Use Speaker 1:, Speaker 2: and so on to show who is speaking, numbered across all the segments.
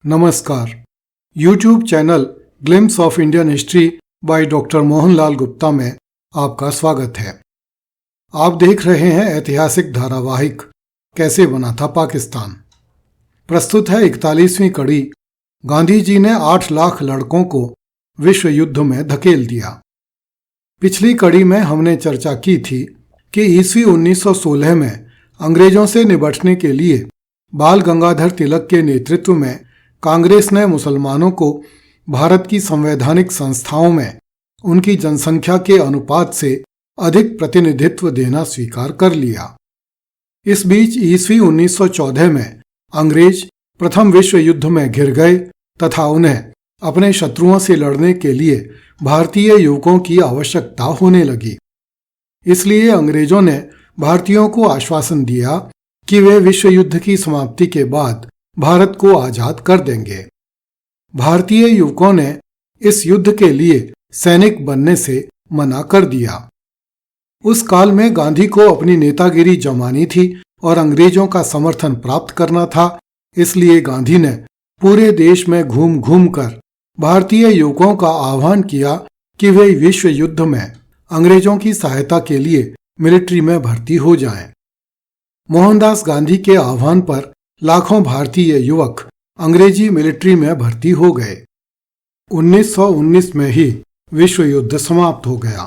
Speaker 1: नमस्कार। YouTube channel glimpse of Indian history by doctor Mohanlal Gupta में आपका स्वागत है। आप देख रहे हैं ऐतिहासिक धारावाहिक कैसे बना था पाकिस्तान। प्रस्तुत है 41वीं कड़ी। गांधी जी ने 8 लाख लड़कों को विश्व युद्ध में धकेल दिया। पिछली कड़ी में हमने चर्चा की थी कि ईस्वी 1916 में अंग्रेजों से निपटने के लिए बाल गंगाधर तिलक के नेतृत्व में कांग्रेस ने मुसलमानों को भारत की संवैधानिक संस्थाओं में उनकी जनसंख्या के अनुपात से अधिक प्रतिनिधित्व देना स्वीकार कर लिया। इस बीच ईस्वी 1914 में अंग्रेज प्रथम विश्व युद्ध में घिर गए तथा उन्हें अपने शत्रुओं से लड़ने के लिए भारतीय युवकों की आवश्यकता होने लगी। इसलिए अंग्रेजों ने भारतीयों को आश्वासन दिया कि वे विश्व युद्ध की समाप्ति के बाद भारत को आजाद कर देंगे। भारतीय युवकों ने इस युद्ध के लिए सैनिक बनने से मना कर दिया। उस काल में गांधी को अपनी नेतागिरी जमानी थी और अंग्रेजों का समर्थन प्राप्त करना था। इसलिए गांधी ने पूरे देश में घूम घूम कर भारतीय युवकों का आह्वान किया कि वे विश्व युद्ध में अंग्रेजों की सहायता के लिए मिलिट्री में भर्ती हो जाएं। मोहनदास गांधी के आह्वान पर लाखों भारतीय युवक अंग्रेजी मिलिट्री में भर्ती हो गए। 1919 में ही विश्व युद्ध समाप्त हो गया।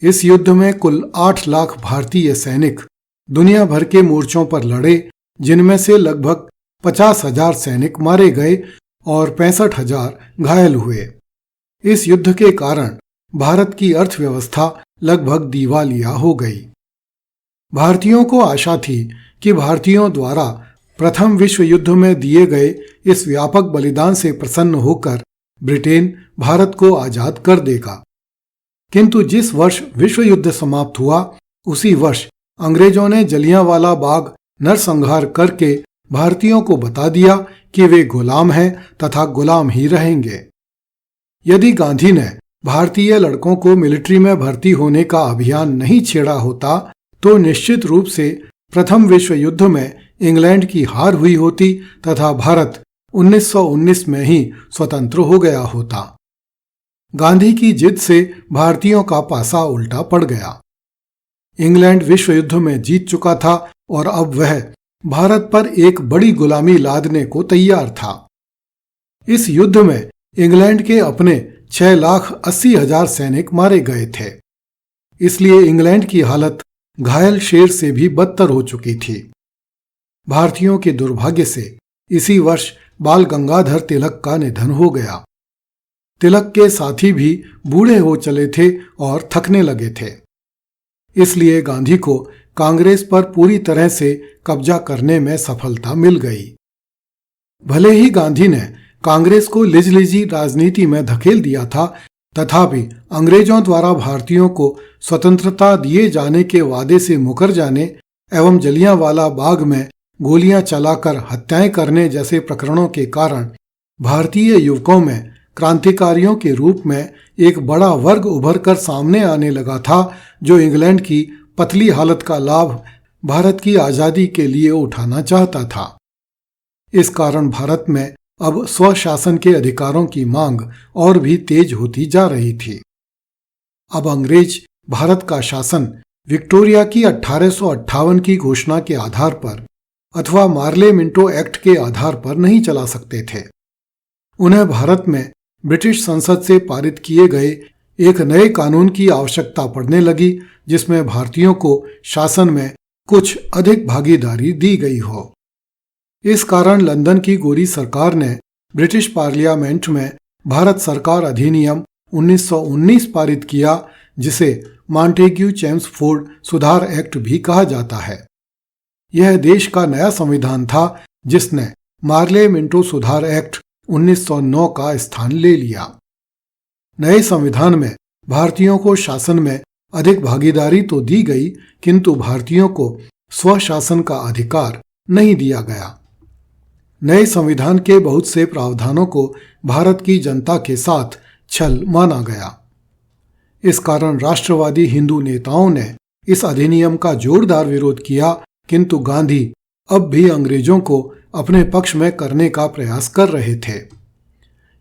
Speaker 1: इस युद्ध में कुल 8 लाख भारतीय सैनिक दुनिया भर के मोर्चों पर लड़े, जिनमें से लगभग 50,000 सैनिक मारे गए और 65,000 घायल हुए। इस युद्ध के कारण भारत की अर्थव्यवस्था लगभग दिवालिया हो गई। भारतीयों को आशा थी कि भारतीयों द्वारा प्रथम विश्व युद्ध में दिए गए इस व्यापक बलिदान से प्रसन्न होकर ब्रिटेन भारत को आजाद कर देगा। किंतु जिस वर्ष विश्व युद्ध समाप्त हुआ उसी वर्ष अंग्रेजों ने जलियांवाला बाग नरसंहार करके भारतीयों को बता दिया कि वे गुलाम हैं तथा गुलाम ही रहेंगे। यदि गांधी ने भारतीय लड़कों को मिलिट्री में भर्ती होने का अभियान नहीं छेड़ा होता तो निश्चित रूप से प्रथम विश्व युद्ध में इंग्लैंड की हार हुई होती तथा भारत 1919 में ही स्वतंत्र हो गया होता। गांधी की जिद से भारतीयों का पासा उल्टा पड़ गया। इंग्लैंड विश्व युद्ध में जीत चुका था और अब वह भारत पर एक बड़ी गुलामी लादने को तैयार था। इस युद्ध में इंग्लैंड के अपने 6,80,000 सैनिक मारे गए थे। इसलिए इंग्लैंड की हालत घायल शेर से भी बदतर हो चुकी थी। भारतीयों के दुर्भाग्य से इसी वर्ष बाल गंगाधर तिलक का निधन हो गया। तिलक के साथी भी बूढ़े हो चले थे और थकने लगे थे। इसलिए गांधी को कांग्रेस पर पूरी तरह से कब्जा करने में सफलता मिल गई। भले ही गांधी ने कांग्रेस को लिजलिजी राजनीति में धकेल दिया था, तथापि अंग्रेजों द्वारा भारतीयों को स्वतंत्रता दिए जाने के वादे से मुकर जाने एवं जलियांवाला बाग में गोलियां चलाकर हत्याएं करने जैसे प्रकरणों के कारण भारतीय युवकों में क्रांतिकारियों के रूप में एक बड़ा वर्ग उभर कर सामने आने लगा था, जो इंग्लैंड की पतली हालत का लाभ भारत की आज़ादी के लिए उठाना चाहता था। इस कारण भारत में अब स्वशासन के अधिकारों की मांग और भी तेज होती जा रही थी। अब अंग्रेज भारत का शासन विक्टोरिया की 1858 की घोषणा के आधार पर अथवा मार्ले मिंटो एक्ट के आधार पर नहीं चला सकते थे। उन्हें भारत में ब्रिटिश संसद से पारित किए गए एक नए कानून की आवश्यकता पड़ने लगी, जिसमें भारतीयों को शासन में कुछ अधिक भागीदारी दी गई हो। इस कारण लंदन की गोरी सरकार ने ब्रिटिश पार्लियामेंट में भारत सरकार अधिनियम 1919 पारित किया, जिसे मॉन्टेग्यू चेम्सफोर्ड सुधार एक्ट भी कहा जाता है। यह देश का नया संविधान था, जिसने मार्ले मिंटो सुधार एक्ट 1909 का स्थान ले लिया। नए संविधान में भारतीयों को शासन में अधिक भागीदारी तो दी गई, किंतु भारतीयों को स्वशासन का अधिकार नहीं दिया गया। नए संविधान के बहुत से प्रावधानों को भारत की जनता के साथ छल माना गया। इस कारण राष्ट्रवादी हिंदू नेताओं ने इस अधिनियम का जोरदार विरोध किया, किंतु गांधी अब भी अंग्रेजों को अपने पक्ष में करने का प्रयास कर रहे थे।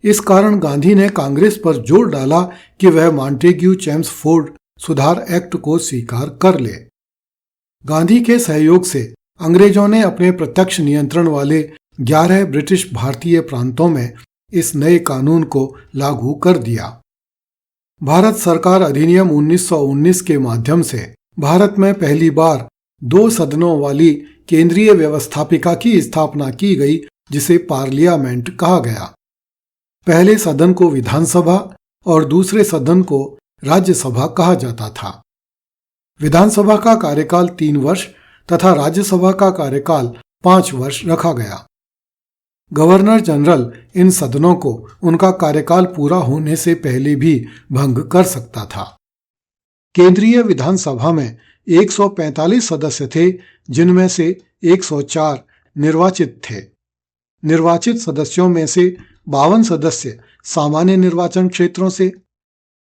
Speaker 1: इस कारण गांधी ने कांग्रेस पर जोर डाला कि वह मॉन्टेग्यू चेम्सफोर्ड सुधार एक्ट को स्वीकार कर ले। गांधी के सहयोग से अंग्रेजों ने अपने प्रत्यक्ष नियंत्रण वाले 11 ब्रिटिश भारतीय प्रांतों में इस नए कानून को लागू कर दिया। भारत सरकार अधिनियम 1919 के माध्यम से भारत में पहली बार 2 सदनों वाली केंद्रीय व्यवस्थापिका की स्थापना की गई, जिसे पार्लियामेंट कहा गया। पहले सदन को विधानसभा और दूसरे सदन को राज्यसभा कहा जाता था। विधानसभा का कार्यकाल 3 वर्ष तथा राज्यसभा का कार्यकाल 5 वर्ष रखा गया। गवर्नर जनरल इन सदनों को उनका कार्यकाल पूरा होने से पहले भी भंग कर सकता था। केंद्रीय विधानसभा में 145 सदस्य थे, जिनमें से 104 निर्वाचित थे। निर्वाचित सदस्यों में से 52 सदस्य सामान्य निर्वाचन क्षेत्रों से,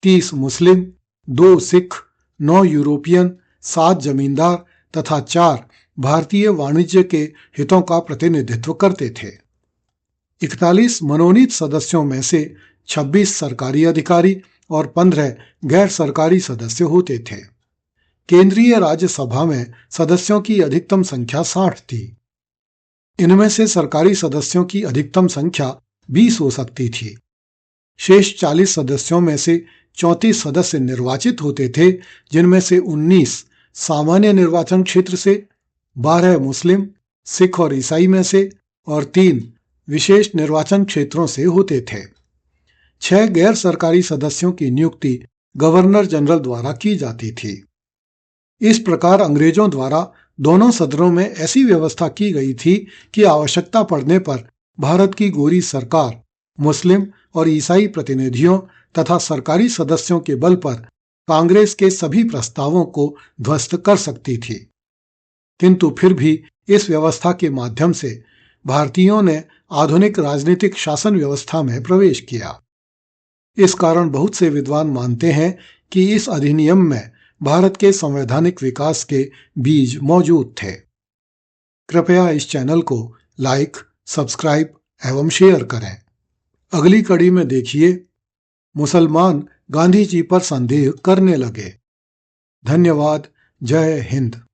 Speaker 1: 30 मुस्लिम, 2 सिख, 9 यूरोपियन, 7 जमींदार तथा 4 भारतीय वाणिज्य के हितों का प्रतिनिधित्व करते थे। 41 मनोनीत सदस्यों में से 26 सरकारी अधिकारी और 15 गैर सरकारी सदस्य होते थे। केंद्रीय राज्यसभा में सदस्यों की अधिकतम संख्या 60 थी। इनमें से सरकारी सदस्यों की अधिकतम संख्या 20 हो सकती थी। शेष 40 सदस्यों में से 34 सदस्य निर्वाचित होते थे, जिनमें से 19 सामान्य निर्वाचन क्षेत्र से, 12 मुस्लिम, सिख और ईसाई में से और 3 विशेष निर्वाचन क्षेत्रों से होते थे। 6 गैर सरकारी सदस्यों की नियुक्ति गवर्नर जनरल द्वारा की जाती थी। इस प्रकार अंग्रेजों द्वारा दोनों सदनों में ऐसी व्यवस्था की गई थी कि आवश्यकता पड़ने पर भारत की गोरी सरकार मुस्लिम और ईसाई प्रतिनिधियों तथा सरकारी सदस्यों के बल पर कांग्रेस के सभी प्रस्तावों को ध्वस्त कर सकती थी। किंतु फिर भी इस व्यवस्था के माध्यम से भारतीयों ने आधुनिक राजनीतिक शासन व्यवस्था में प्रवेश किया। इस कारण बहुत से विद्वान मानते हैं कि इस अधिनियम में भारत के संवैधानिक विकास के बीज मौजूद थे। कृपया इस चैनल को लाइक, सब्सक्राइब एवं शेयर करें। अगली कड़ी में देखिए, मुसलमान गांधी जी पर संदेह करने लगे। धन्यवाद। जय हिंद।